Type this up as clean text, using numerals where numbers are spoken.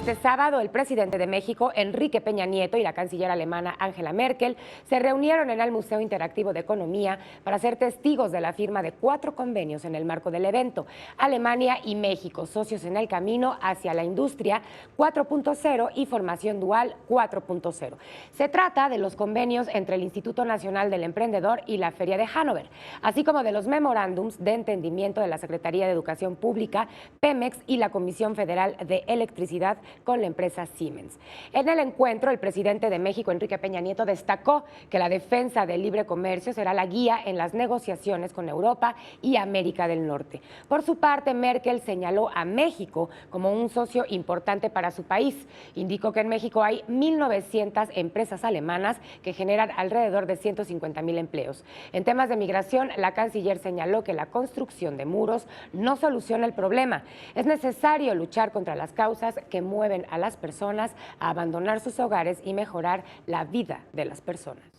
Este sábado, el presidente de México, Enrique Peña Nieto, y la canciller alemana Angela Merkel se reunieron en el Museo Interactivo de Economía para ser testigos de la firma de 4 convenios en el marco del evento. Alemania y México, socios en el camino hacia la industria 4.0 y formación dual 4.0. Se trata de los convenios entre el Instituto Nacional del Emprendedor y la Feria de Hannover, así como de los memorándums de entendimiento de la Secretaría de Educación Pública, Pemex y la Comisión Federal de Electricidad con la empresa Siemens. En el encuentro, el presidente de México, Enrique Peña Nieto, destacó que la defensa del libre comercio será la guía en las negociaciones con Europa y América del Norte. Por su parte, Merkel señaló a México como un socio importante para su país. Indicó que en México hay 1.900 empresas alemanas que generan alrededor de 150,000 empleos. En temas de migración, la canciller señaló que la construcción de muros no soluciona el problema. Es necesario luchar contra las causas que mueven a las personas a abandonar sus hogares y mejorar la vida de las personas.